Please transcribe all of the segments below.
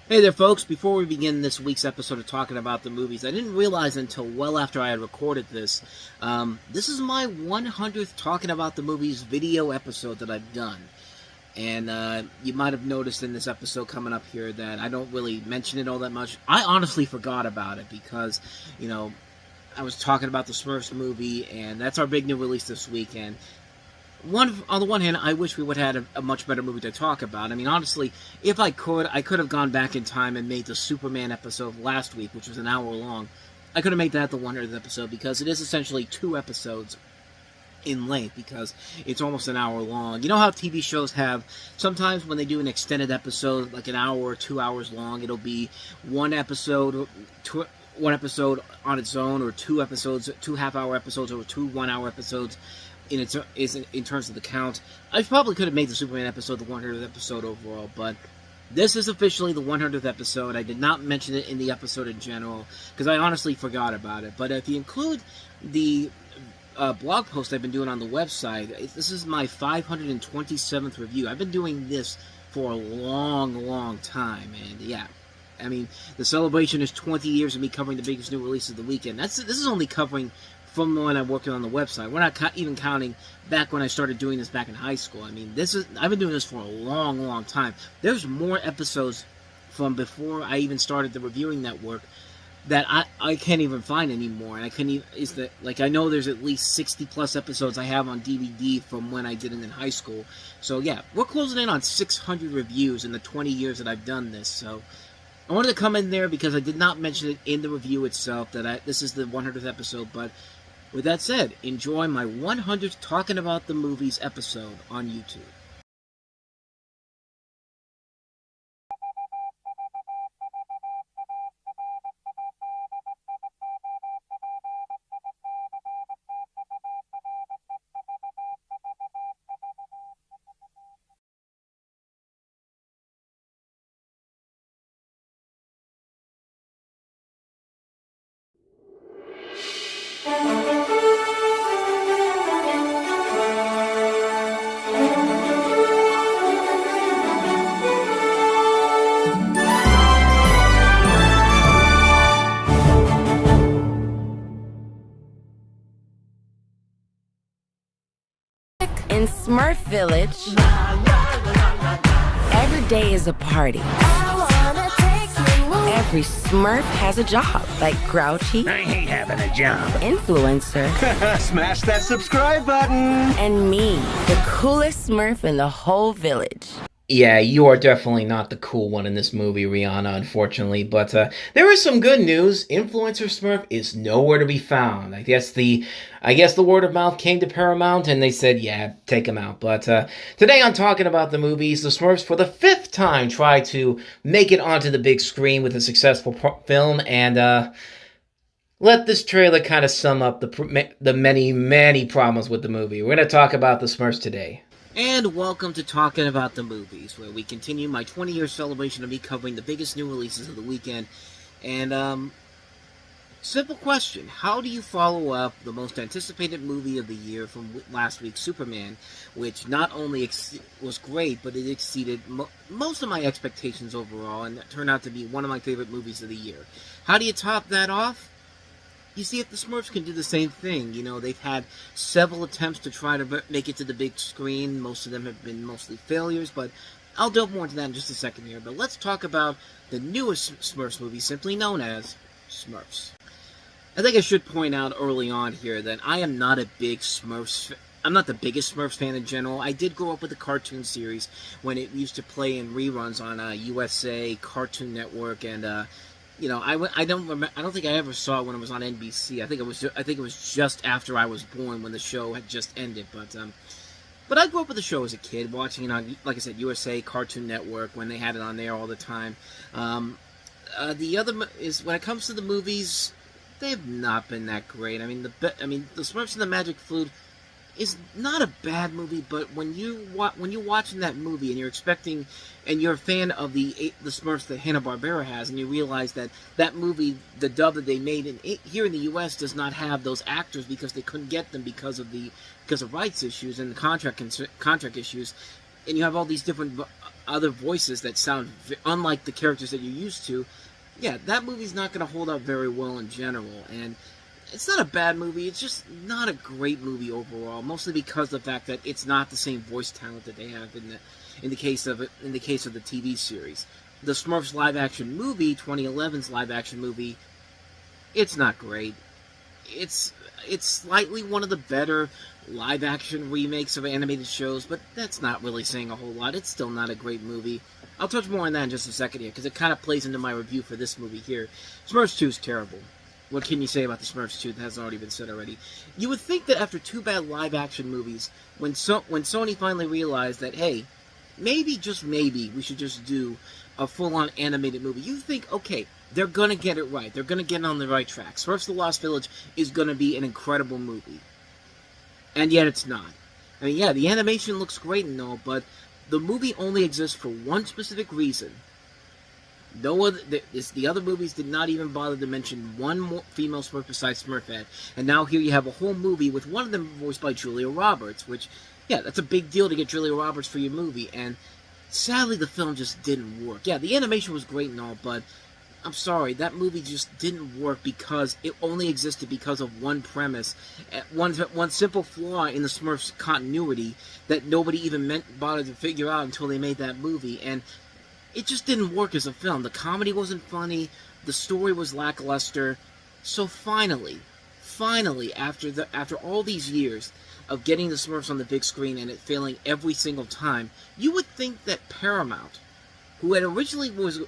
Hey there, folks. Before we begin this week's episode of Talking About the Movies, I didn't realize until well after I had recorded this, this is my 100th Talking About the Movies video episode that I've done. And you might have noticed in this episode coming up here that I don't really mention it all that much. I honestly forgot about it because, I was talking about the Smurfs movie, and that's our big new release this weekend. On the one hand, I wish we would have had a much better movie to talk about. I mean, honestly, if I could have gone back in time and made the Superman episode last week, which was an hour long. I could have made that the 100th episode, because it is essentially 2 episodes in length, because it's almost an hour long. You know how TV shows have, sometimes when they do an extended episode, like an hour or 2 hours long, it'll be one episode on its own, or 2 episodes, 2 half-hour episodes, or 2 one-hour episodes. In terms of the count, I probably could have made the Superman episode the 100th episode overall, but this is officially the 100th episode. I did not mention it in the episode in general, because I honestly forgot about it. But if you include the blog post I've been doing on the website, this is my 527th review. I've been doing this for a long time, and yeah. I mean, the celebration is 20 years of me covering the biggest new release of the weekend. This is only covering from when I'm working on the website. We're not even counting back when I started doing this back in high school. I mean, I've been doing this for a long time. There's more episodes from before I even started the reviewing network that I can't even find anymore. And I couldn't even, I know there's at least 60 plus episodes I have on DVD from when I did it in high school. So yeah, we're closing in on 600 reviews in the 20 years that I've done this. So I wanted to come in there because I did not mention it in the review itself, that this is the 100th episode. But with that said, enjoy my 100th Talking About the Movies episode on YouTube. In Smurf Village, every day is a party. Every Smurf has a job, like Grouchy. I hate having a job. Influencer. Smash that subscribe button. And me, the coolest Smurf in the whole village. Yeah, you are definitely not the cool one in this movie, Rihanna, unfortunately. But there is some good news. Influencer Smurf is nowhere to be found. I guess the word of mouth came to Paramount, and they said, yeah, take him out. But today on Talking About the Movies, the Smurfs, for the 5th time, try to make it onto the big screen with a successful film. And let this trailer kind of sum up the many problems with the movie. We're going to talk about the Smurfs today. And welcome to Talking About the Movies, where we continue my 20-year celebration of me covering the biggest new releases of the weekend. And, simple question. How do you follow up the most anticipated movie of the year from last week's Superman, which not only was great, but it exceeded most of my expectations overall, and it turned out to be one of my favorite movies of the year? How do you top that off? You see, if the Smurfs can do the same thing, they've had several attempts to try to make it to the big screen. Most of them have been mostly failures, but I'll delve more into that in just a second here. But let's talk about the newest Smurfs movie, simply known as Smurfs. I think I should point out early on here that I am not a big Smurfs I'm not the biggest Smurfs fan in general. I did grow up with the cartoon series when it used to play in reruns on USA, Cartoon Network, and I don't think I ever saw it when it was on NBC. I think it was just after I was born when the show had just ended. But I grew up with the show as a kid, watching it on, like I said, USA, Cartoon Network, when they had it on there all the time. The other is, when it comes to the movies, they have not been that great. I mean, the Smurfs and the Magic Flute is not a bad movie, but when you're watching that movie and you're expecting, and you're a fan of the Smurfs that Hanna-Barbera has, and you realize that movie, the dub that they made here in the U.S. does not have those actors because they couldn't get them because of rights issues and the contract issues, and you have all these different other voices that sound unlike the characters that you're used to, yeah, that movie's not going to hold up very well in general. And it's not a bad movie, it's just not a great movie overall, mostly because of the fact that it's not the same voice talent that they have in the case of the TV series. The Smurfs live action movie, 2011's live action movie, it's not great. It's slightly one of the better live action remakes of animated shows, but that's not really saying a whole lot. It's still not a great movie. I'll touch more on that in just a second here, because it kind of plays into my review for this movie here. Smurfs 2 is terrible. What can you say about the Smurfs 2 that hasn't already been said already? You would think that after two bad live-action movies, when Sony finally realized that, hey, maybe, just maybe, we should just do a full-on animated movie, you think, okay, they're going to get it right. They're going to get on the right track. Smurfs The Lost Village is going to be an incredible movie. And yet it's not. I mean, yeah, the animation looks great and all, but the movie only exists for one specific reason. No other, the other movies did not even bother to mention one more female Smurf besides Smurfette, and now here you have a whole movie with one of them voiced by Julia Roberts, which, yeah, that's a big deal to get Julia Roberts for your movie, and sadly the film just didn't work. Yeah, the animation was great and all, but I'm sorry, that movie just didn't work because it only existed because of one premise, one simple flaw in the Smurfs' continuity that nobody even bothered to figure out until they made that movie, and it just didn't work as a film. The comedy wasn't funny, the story was lackluster, so finally, after all these years of getting the Smurfs on the big screen and it failing every single time, you would think that Paramount, who had originally was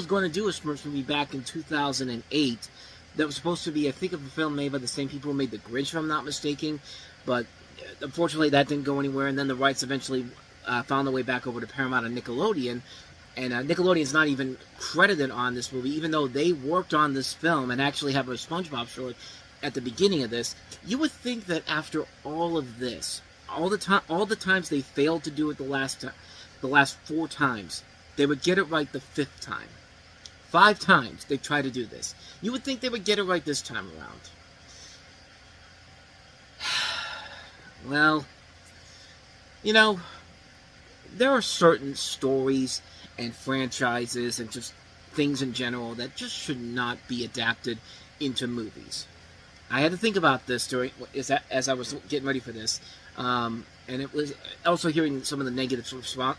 going to do a Smurfs movie back in 2008, that was supposed to be, I think, a film made by the same people who made The Grinch, if I'm not mistaken, but unfortunately that didn't go anywhere, and then the rights eventually found their way back over to Paramount and Nickelodeon. And Nickelodeon's not even credited on this movie, even though they worked on this film and actually have a SpongeBob short at the beginning of this. You would think that after all of this, all the times they failed to do it the last 4 times, they would get it right the 5th time. 5 times they tried to do this. You would think they would get it right this time around. Well, you know, there are certain stories and franchises and just things in general that just should not be adapted into movies. I had to think about this as I was getting ready for this, and it was also hearing some of the negative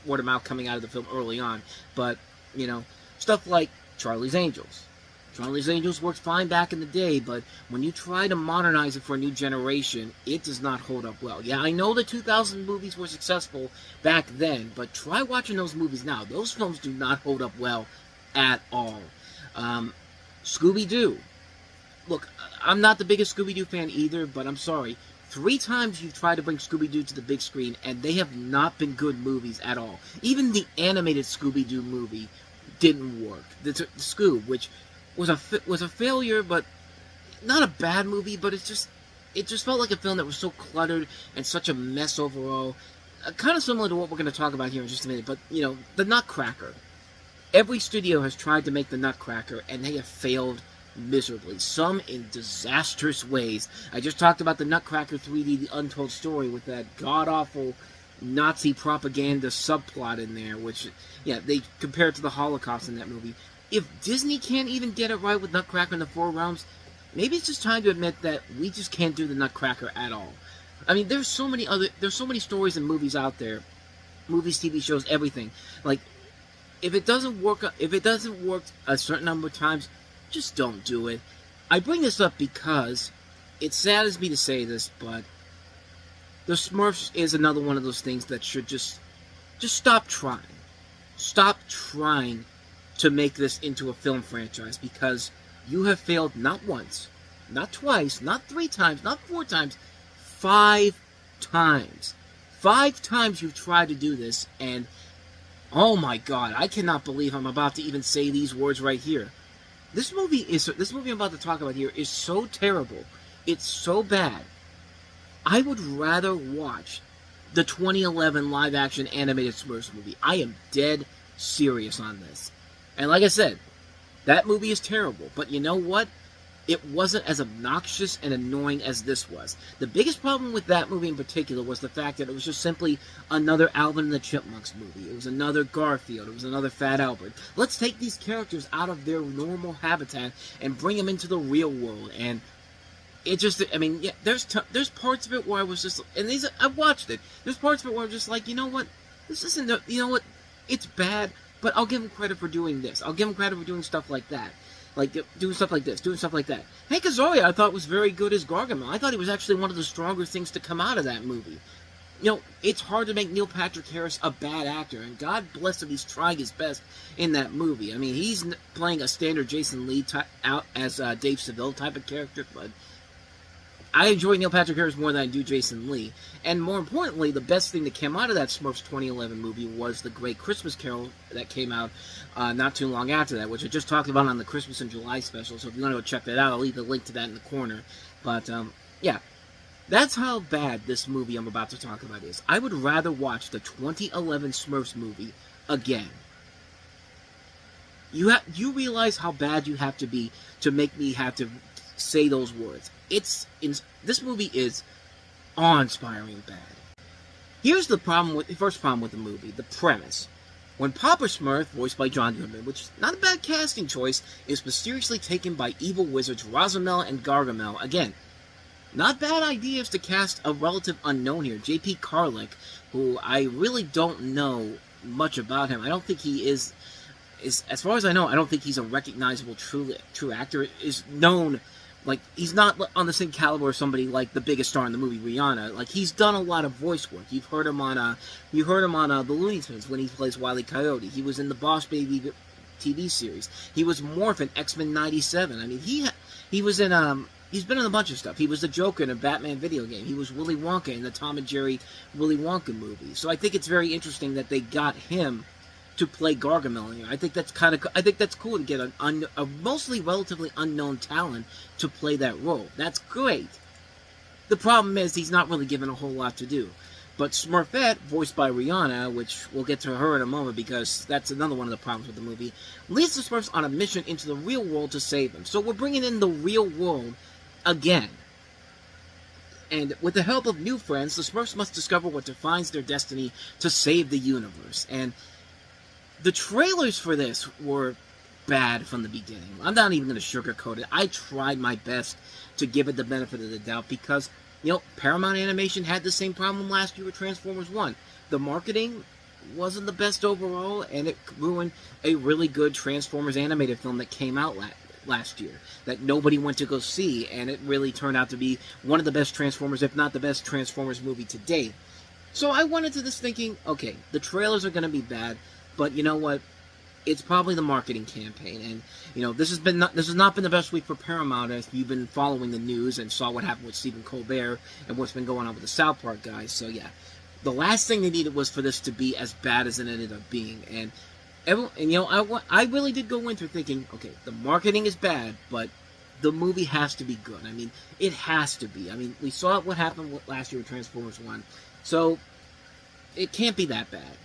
word of mouth coming out of the film early on. But, you know, stuff like Charlie's Angels. Charlie's Angels worked fine back in the day, but when you try to modernize it for a new generation, it does not hold up well. Yeah, I know the 2000 movies were successful back then, but try watching those movies now. Those films do not hold up well at all. Scooby-Doo. Look, I'm not the biggest Scooby-Doo fan either, but I'm sorry. 3 times you've tried to bring Scooby-Doo to the big screen, and they have not been good movies at all. Even the animated Scooby-Doo movie didn't work. The Scoob, which was a failure, but not a bad movie, but it just felt like a film that was so cluttered and such a mess overall. Kind of similar to what we're going to talk about here in just a minute, but, you know, the Nutcracker. Every studio has tried to make the Nutcracker, and they have failed miserably, some in disastrous ways. I just talked about the Nutcracker 3D, The Untold Story, with that god-awful Nazi propaganda subplot in there, which, yeah, they compare it to the Holocaust in that movie. If Disney can't even get it right with Nutcracker in the Four Realms, maybe it's just time to admit that we just can't do the Nutcracker at all. I mean, there's so many stories and movies out there, movies, TV shows, everything. Like, if it doesn't work a certain number of times, just don't do it. I bring this up because it saddens me to say this, but the Smurfs is another one of those things that should just stop trying. Stop trying to make this into a film franchise, because you have failed not once, not twice, not 3 times, not 4 times, 5 times. 5 times you've tried to do this, and oh my god, I cannot believe I'm about to even say these words right here. This movie I'm about to talk about here is so terrible. It's so bad. I would rather watch the 2011 live-action animated Smurfs movie. I am dead serious on this. And like I said, that movie is terrible. But you know what? it wasn't as obnoxious and annoying as this was. The biggest problem with that movie in particular was the fact that it was just simply another Alvin and the Chipmunks movie. It was another Garfield. It was another Fat Albert. Let's take these characters out of their normal habitat and bring them into the real world. And it just, I mean, yeah, there's parts of it where I was just, and I watched it. There's parts of it where I'm just like, you know what? This isn't, you know what? It's bad, but I'll give him credit for doing this. I'll give him credit for doing stuff like that. Like, doing stuff like this, doing stuff like that. Hank Azaria, I thought, was very good as Gargamel. I thought he was actually one of the stronger things to come out of that movie. You know, it's hard to make Neil Patrick Harris a bad actor, and God bless him, he's trying his best in that movie. I mean, he's playing a standard Jason Lee out as Dave Seville type of character, but I enjoy Neil Patrick Harris more than I do Jason Lee. And more importantly, the best thing that came out of that Smurfs 2011 movie was the great Christmas Carol that came out not too long after that, which I just talked about on the Christmas in July special. So if you want to go check that out, I'll leave the link to that in the corner. But, yeah. That's how bad this movie I'm about to talk about is. I would rather watch the 2011 Smurfs movie again. You realize how bad you have to be to make me have to say those words. This movie is awe-inspiring bad. Here's the first problem with the movie, the premise. When Papa Smurf, voiced by John Goodman, which is not a bad casting choice, is mysteriously taken by evil wizards Rosamel and Gargamel, again, not bad ideas to cast a relative unknown here, J.P. Carlick, who I really don't know much about him. I don't think he is as far as I know, I don't think he's a recognizable true actor. Is known, like, he's not on the same caliber as somebody like the biggest star in the movie, Rihanna. Like, he's done a lot of voice work. You've heard him on the Looney Tunes when he plays Wile E. Coyote. He was in the Boss Baby TV series. He was Morph in X-Men '97. I mean, he was in he's been in a bunch of stuff. He was the Joker in a Batman video game. He was Willy Wonka in the Tom and Jerry Willy Wonka movie. So I think it's very interesting that they got him to play Gargamel here. I think that's cool to get a mostly relatively unknown talent to play that role. That's great. The problem is he's not really given a whole lot to do. But Smurfette, voiced by Rihanna, which we'll get to her in a moment because that's another one of the problems with the movie, leads the Smurfs on a mission into the real world to save them. So we're bringing in the real world again. And with the help of new friends, the Smurfs must discover what defines their destiny to save the universe. And the trailers for this were bad from the beginning. I'm not even going to sugarcoat it. I tried my best to give it the benefit of the doubt because, you know, Paramount Animation had the same problem last year with Transformers 1. The marketing wasn't the best overall, and it ruined a really good Transformers animated film that came out last year that nobody went to go see, and it really turned out to be one of the best Transformers, if not the best Transformers movie to date. So I went into this thinking, okay, the trailers are going to be bad, but you know what? It's probably the marketing campaign, and you know this has not been the best week for Paramount if you've been following the news and saw what happened with Stephen Colbert and what's been going on with the South Park guys. So yeah, the last thing they needed was for this to be as bad as it ended up being, and you know I really did go into thinking, okay, the marketing is bad, but the movie has to be good. I mean, it has to be. I mean, we saw what happened last year with Transformers 1, so it can't be that bad.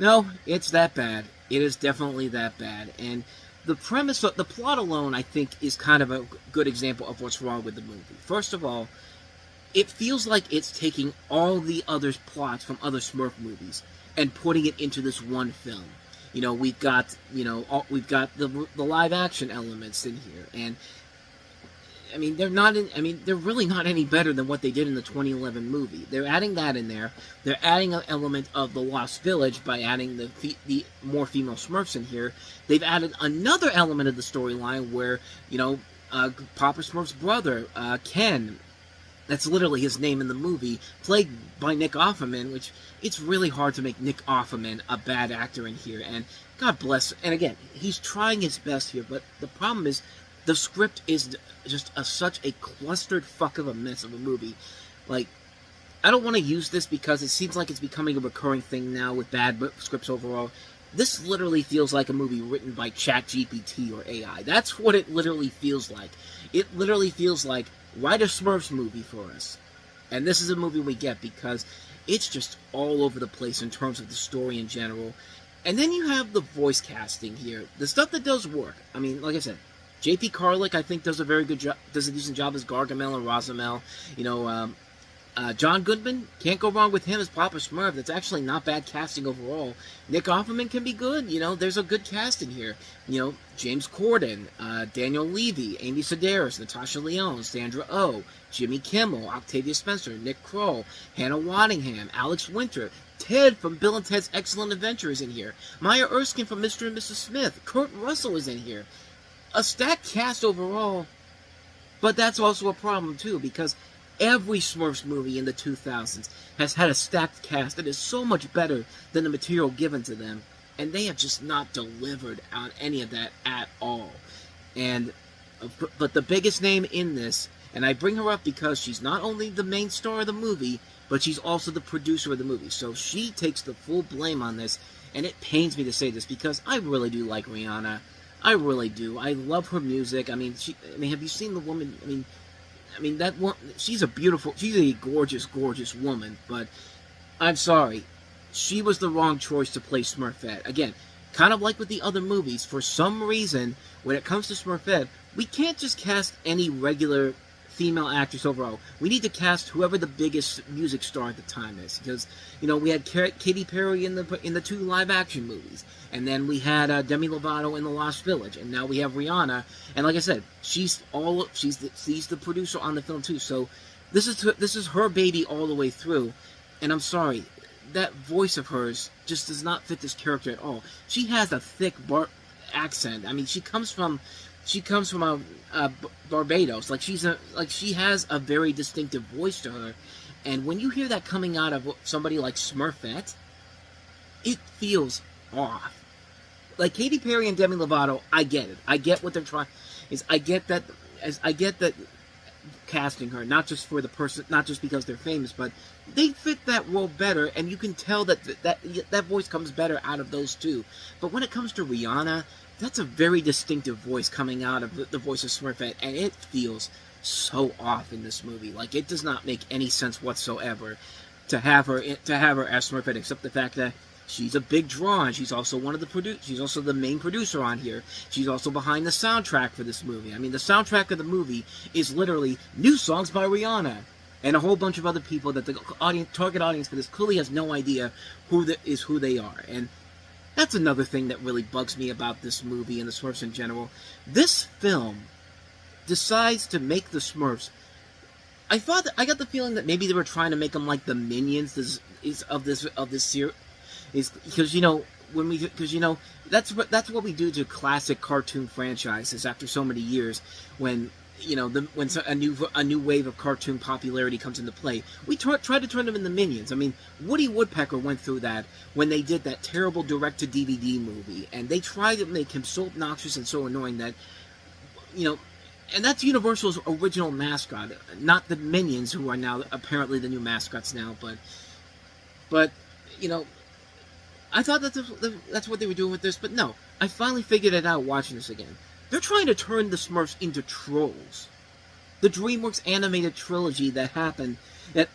No, it's that bad. It is definitely that bad. And the premise, the plot alone, I think, is kind of a good example of what's wrong with the movie. First of all, it feels like it's taking all the other plots from other Smurf movies and putting it into this one film. You know, we've got the live action elements in here, and I mean, they're really not any better than what they did in the 2011 movie. They're adding that in there. They're adding an element of the Lost Village by adding the more female Smurfs in here. They've added another element of the storyline where, you know, Papa Smurf's brother, Ken, that's literally his name in the movie, played by Nick Offerman, which it's really hard to make Nick Offerman a bad actor in here. And God bless. And again, he's trying his best here, but the problem is, the script is just such a clustered fuck of a mess of a movie. Like, I don't want to use this because it seems like it's becoming a recurring thing now with bad scripts overall. This literally feels like a movie written by ChatGPT or AI. That's what it literally feels like. It literally feels like, write a Smurfs movie for us. And this is a movie we get because it's just all over the place in terms of the story in general. And then you have the voice casting here. The stuff that does work. I mean, like I said, J.P. Carlick, I think, does a very good job, does a decent job as Gargamel and Rosamel. You know, John Goodman, can't go wrong with him as Papa Smurf. That's actually not bad casting overall. Nick Offerman can be good. You know, there's a good cast in here. You know, James Corden, Daniel Levy, Amy Sedaris, Natasha Lyonne, Sandra Oh, Jimmy Kimmel, Octavia Spencer, Nick Kroll, Hannah Waddingham, Alex Winter, Ted from Bill and Ted's Excellent Adventure is in here. Maya Erskine from Mr. and Mrs. Smith. Kurt Russell is in here. A stacked cast overall, but that's also a problem too, because every Smurfs movie in the 2000s has had a stacked cast that is so much better than the material given to them, and they have just not delivered on any of that at all. But the biggest name in this, and I bring her up because she's not only the main star of the movie, but she's also the producer of the movie, so she takes the full blame on this, and it pains me to say this because I really do like Rihanna. I really do. I love her music. I mean, have you seen the woman? I mean that one. She's a gorgeous, gorgeous woman. But I'm sorry, she was the wrong choice to play Smurfette. Again, kind of like with the other movies. For some reason, when it comes to Smurfette, we can't just cast any regular female actress overall. We need to cast whoever the biggest music star at the time is, because you know we had Katy Perry in the 2 live-action movies, and then we had Demi Lovato in The Lost Village, and now we have Rihanna. And like I said, she's the producer on the film too. So this is her baby all the way through. And I'm sorry, that voice of hers just does not fit this character at all. She has a thick accent. I mean, she comes from Barbados. She has a very distinctive voice to her, and when you hear that coming out of somebody like Smurfette, it feels off. Like Katy Perry and Demi Lovato, I get it. I get what they're trying. I get that casting her, not just for the person, not just because they're famous, but they fit that role better, and you can tell that voice comes better out of those two. But when it comes to Rihanna, that's a very distinctive voice coming out of the voice of Smurfette, and it feels so off in this movie. Like, it does not make any sense whatsoever to have her as Smurfette, except the fact that she's a big draw, and she's also she's also the main producer on here. She's also behind the soundtrack for this movie. I mean, the soundtrack of the movie is literally new songs by Rihanna and a whole bunch of other people that the target audience for this clearly has no idea who they are. And that's another thing that really bugs me about this movie and the Smurfs in general. This film decides to make the Smurfs. I got the feeling that maybe they were trying to make them like the Minions of this series, because that's what we do to classic cartoon franchises after so many years. When a new wave of cartoon popularity comes into play, we try to turn them into Minions. I mean, Woody Woodpecker went through that when they did that terrible direct-to-DVD movie, and they tried to make him so obnoxious and so annoying that, and that's Universal's original mascot, not the Minions, who are now apparently the new mascots now, but I thought that's what they were doing with this, but no, I finally figured it out watching this again. They're trying to turn the Smurfs into trolls. The DreamWorks animated trilogy that happened, that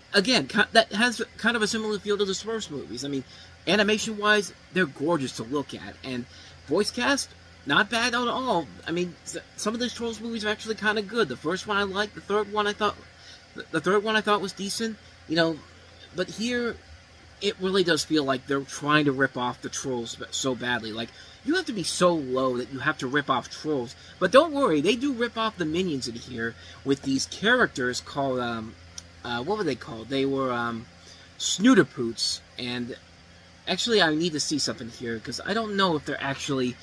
has kind of a similar feel to the Smurfs movies. I mean, animation-wise, they're gorgeous to look at, and voice cast, not bad at all. I mean, some of those Trolls movies are actually kind of good. The first one I liked, the third one I thought was decent, but here, it really does feel like they're trying to rip off the Trolls so badly. Like, you have to be so low that you have to rip off Trolls. But don't worry, they do rip off the Minions in here with these characters called, what were they called? They were, Snooterpoots. And actually, I need to see something here, because I don't know if they're actually...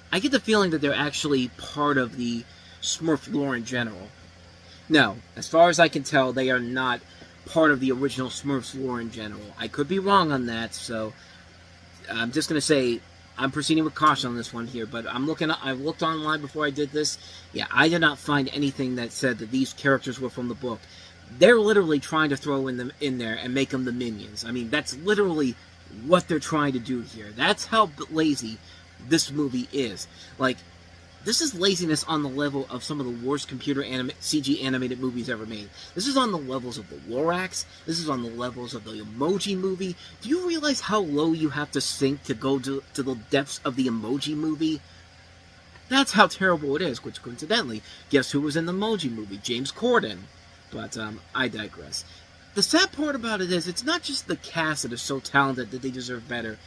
I get the feeling that they're actually part of the Smurf lore in general. No, as far as I can tell, they are not part of the original Smurfs lore in general. I could be wrong on that, so I'm just going to say I'm proceeding with caution on this one here, but I looked online before I did this. Yeah, I did not find anything that said that these characters were from the book. They're literally trying to throw them in there and make them the Minions. I mean, that's literally what they're trying to do here. That's how lazy this movie is. Like, this is laziness on the level of some of the worst CG animated movies ever made. This is on the levels of the Lorax. This is on the levels of the Emoji Movie. Do you realize how low you have to sink to go to the depths of the Emoji Movie? That's how terrible it is, which coincidentally, guess who was in the Emoji Movie? James Corden. But I digress. The sad part about it is, it's not just the cast that is so talented that they deserve better.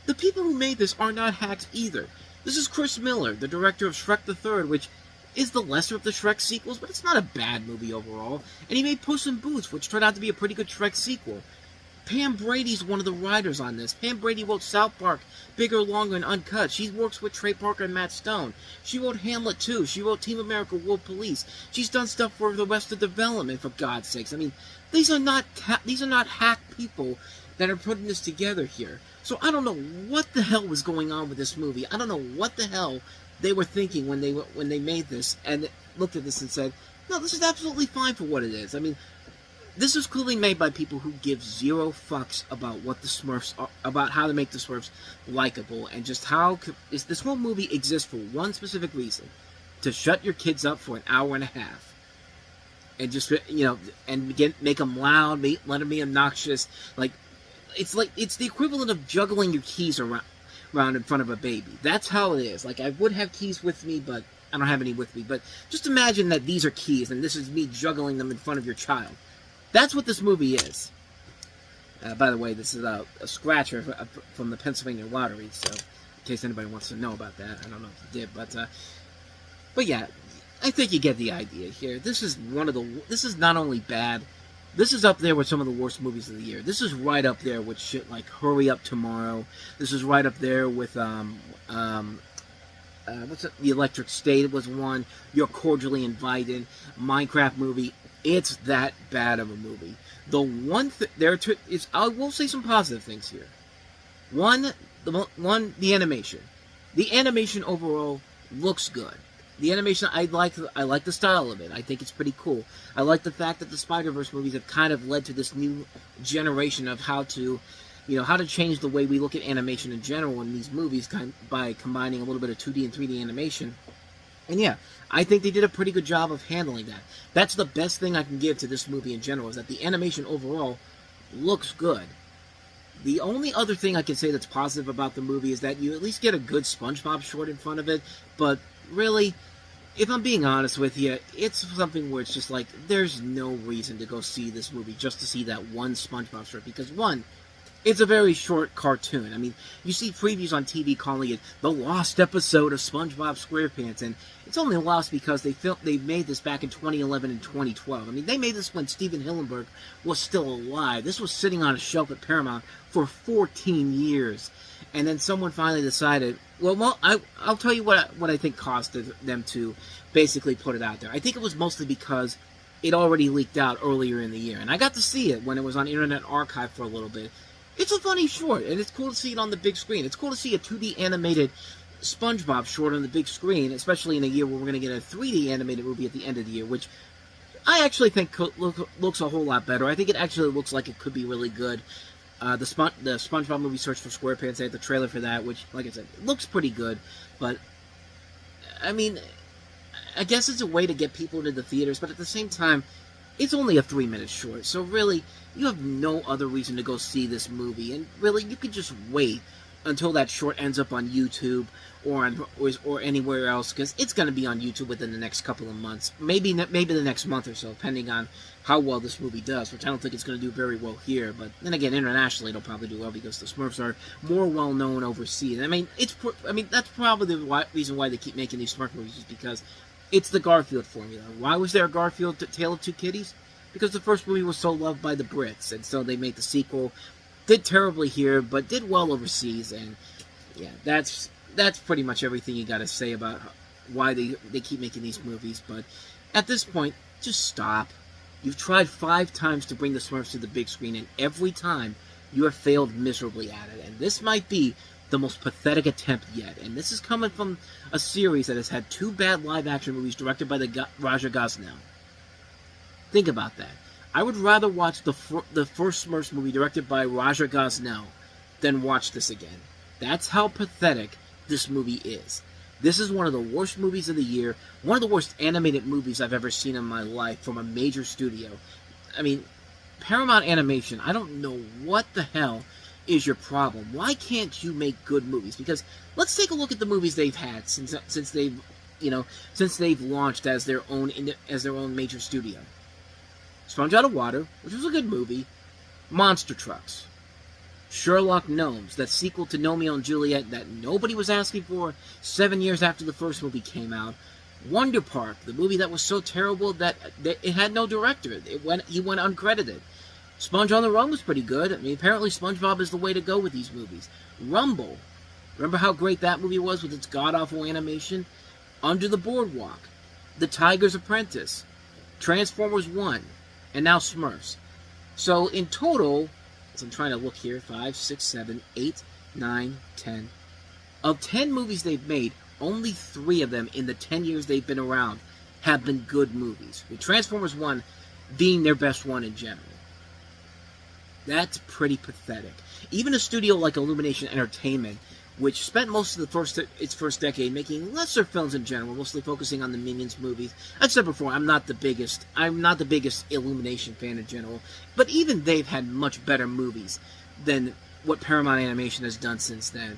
The people who made this are not hacks either. This is Chris Miller, the director of Shrek the Third, which is the lesser of the Shrek sequels, but it's not a bad movie overall. And he made Puss in Boots, which turned out to be a pretty good Shrek sequel. Pam Brady's one of the writers on this. Pam Brady wrote South Park, Bigger, Longer, and Uncut. She works with Trey Parker and Matt Stone. She wrote Hamlet too. She wrote Team America World Police. She's done stuff for the Arrested Development, for God's sakes. I mean, these are not hack people that are putting this together here. So I don't know what the hell was going on with this movie. I don't know what the hell they were thinking when they made this and looked at this and said, no, this is absolutely fine for what it is. I mean, this is clearly made by people who give zero fucks about what the Smurfs are, about how to make the Smurfs likable, and just how is this whole movie exists for one specific reason: to shut your kids up for an hour and a half, and just and make them loud, let them be obnoxious. It's the equivalent of juggling your keys around in front of a baby. That's how it is. Like, I would have keys with me, but I don't have any with me. But just imagine that these are keys, and this is me juggling them in front of your child. That's what this movie is. By the way, this is a scratcher from the Pennsylvania Lottery, so in case anybody wants to know about that, I don't know if you did, but yeah, I think you get the idea here. This is not only bad, this is up there with some of the worst movies of the year. This is right up there with shit like Hurry Up Tomorrow. This is right up there with The Electric State was one. You're Cordially Invited. Minecraft movie. It's that bad of a movie. The one I will say some positive things here. The animation. The animation overall looks good. The animation, I like the style of it. I think it's pretty cool. I like the fact that the Spider-Verse movies have kind of led to this new generation of how to change the way we look at animation in general in these movies by combining a little bit of 2D and 3D animation. And yeah, I think they did a pretty good job of handling that. That's the best thing I can give to this movie in general, is that the animation overall looks good. The only other thing I can say that's positive about the movie is that you at least get a good SpongeBob short in front of it, but really, if I'm being honest with you, it's something where it's just like, there's no reason to go see this movie just to see that one SpongeBob short, because one, it's a very short cartoon. I mean, you see previews on TV calling it the lost episode of SpongeBob SquarePants, and it's only lost because they made this back in 2011 and 2012. I mean, they made this when Steven Hillenburg was still alive. This was sitting on a shelf at Paramount for 14 years, and then someone finally decided, well, I'll tell you what I think caused them to basically put it out there. I think it was mostly because it already leaked out earlier in the year, and I got to see it when it was on Internet Archive for a little bit. It's a funny short, and it's cool to see it on the big screen. It's cool to see a 2D animated SpongeBob short on the big screen, especially in a year where we're going to get a 3D animated movie at the end of the year, which I actually think looks a whole lot better. I think it actually looks like it could be really good. The SpongeBob movie Search for SquarePants, I had the trailer for that, which, like I said, it looks pretty good, but, I mean, I guess it's a way to get people into the theaters, but at the same time, it's only a 3-minute short, so really, you have no other reason to go see this movie, and really, you could just wait until that short ends up on YouTube or anywhere else, because it's going to be on YouTube within the next couple of months, maybe the next month or so, depending on how well this movie does, which I don't think it's going to do very well here, but then again, internationally, it'll probably do well because the Smurfs are more well known overseas. I mean, that's probably the reason why they keep making these Smurf movies, is because it's the Garfield formula. Why was there a Garfield Tale of Two Kitties? Because the first movie was so loved by the Brits, and so they made the sequel. Did terribly here, but did well overseas, and yeah, that's pretty much everything you got to say about why they keep making these movies. But at this point, just stop. You've tried 5 times to bring the Smurfs to the big screen, and every time you have failed miserably at it. And this might be the most pathetic attempt yet. And this is coming from a series that has had 2 bad live-action movies directed by Raja Gosnell. Think about that. I would rather watch the first Smurfs movie directed by Raja Gosnell than watch this again. That's how pathetic this movie is. This is one of the worst movies of the year, one of the worst animated movies I've ever seen in my life from a major studio. I mean, Paramount Animation, I don't know what the hell is your problem? Why can't you make good movies? Because let's take a look at the movies they've had since they've launched as their own major studio. Sponge Out of Water, which was a good movie. Monster Trucks. Sherlock Gnomes, that sequel to Romeo and Juliet that nobody was asking for 7 years after the first movie came out. Wonder Park, the movie that was so terrible that it had no director. He went uncredited. Sponge on the Run was pretty good. I mean, apparently SpongeBob is the way to go with these movies. Rumble. Remember how great that movie was with its god-awful animation? Under the Boardwalk. The Tiger's Apprentice. Transformers 1. And now Smurfs. So in total, as I'm trying to look here, 5, 6, 7, 8, 9, 10. Of 10 movies they've made, only 3 of them in the 10 years they've been around have been good movies. With Transformers 1 being their best one in general. That's pretty pathetic. Even a studio like Illumination Entertainment, which spent most of its first decade making lesser films in general, mostly focusing on the Minions movies. I've said before, I'm not the biggest Illumination fan in general, but even they've had much better movies than what Paramount Animation has done since then,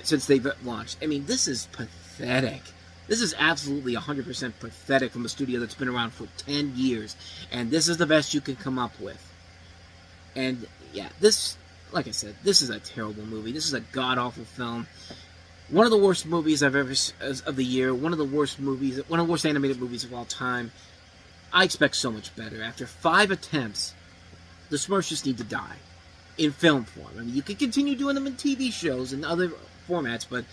since they've launched. I mean, this is pathetic. This is absolutely 100% pathetic from a studio that's been around for 10 years, and this is the best you can come up with. And yeah, this, like I said, this is a terrible movie. This is a god-awful film. One of the worst movies I've ever of the year. One of the worst animated movies of all time. I expect so much better. After 5 attempts, the Smurfs just need to die in film form. I mean, you can continue doing them in TV shows and other formats, but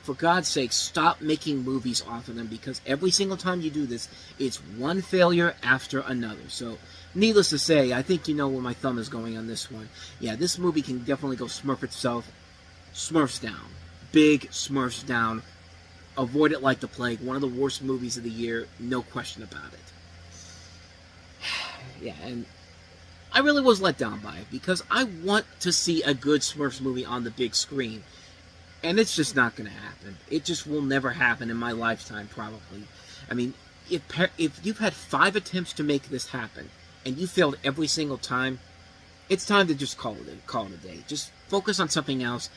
for God's sake, stop making movies off of them, because every single time you do this, it's one failure after another. So, needless to say, I think you know where my thumb is going on this one. Yeah, this movie can definitely go Smurf itself. Smurfs down. Big Smurfs down. Avoid it like the plague. One of the worst movies of the year, no question about it. Yeah, and I really was let down by it, because I want to see a good Smurfs movie on the big screen. And it's just not going to happen. It just will never happen in my lifetime, probably. I mean, if you've had 5 attempts to make this happen, and you failed every single time, it's time to just call it a day. Just focus on something else.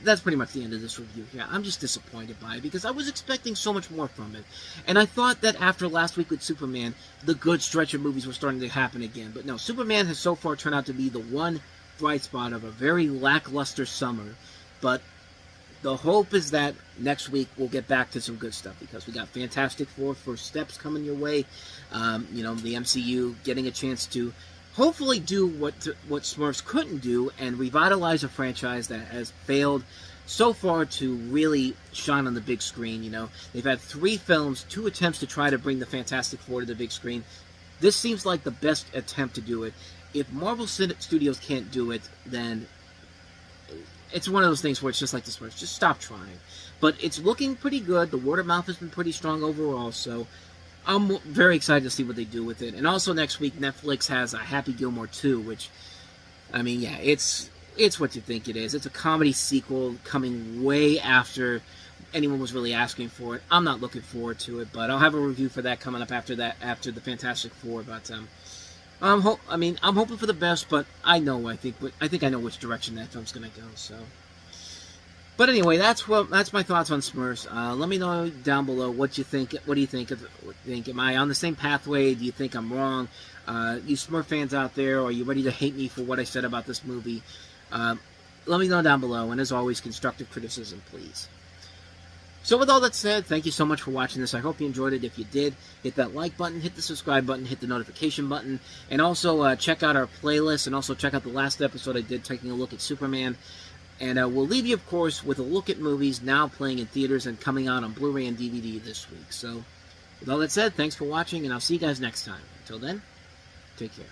That's pretty much the end of this review here. I'm just disappointed by it, because I was expecting so much more from it. And I thought that after last week with Superman, the good stretch of movies were starting to happen again. But no, Superman has so far turned out to be the one bright spot of a very lackluster summer. But the hope is that next week we'll get back to some good stuff, because we got Fantastic Four First Steps coming your way. The MCU getting a chance to hopefully do what Smurfs couldn't do, and revitalize a franchise that has failed so far to really shine on the big screen. They've had 3 films, 2 attempts to try to bring the Fantastic Four to the big screen. This seems like the best attempt to do it. If Marvel Studios can't do it, then it's one of those things where it's just like the Smurfs. Just stop trying. But it's looking pretty good. The word of mouth has been pretty strong overall, so I'm very excited to see what they do with it. And also next week, Netflix has a Happy Gilmore 2, which, I mean, yeah, it's what you think it is. It's a comedy sequel coming way after anyone was really asking for it. I'm not looking forward to it, but I'll have a review for that coming up after the Fantastic Four. But I'm hoping for the best, but I think I know which direction that film's gonna go. So, but anyway, that's my thoughts on Smurfs. Let me know down below what you think. What do you think? Am I on the same pathway? Do you think I'm wrong? You Smurf fans out there, are you ready to hate me for what I said about this movie? Let me know down below. And as always, constructive criticism, please. So with all that said, thank you so much for watching this. I hope you enjoyed it. If you did, hit that like button, hit the subscribe button, hit the notification button, and also check out our playlist, and also check out the last episode I did taking a look at Superman. And we'll leave you, of course, with a look at movies now playing in theaters and coming out on Blu-ray and DVD this week. So with all that said, thanks for watching, and I'll see you guys next time. Until then, take care.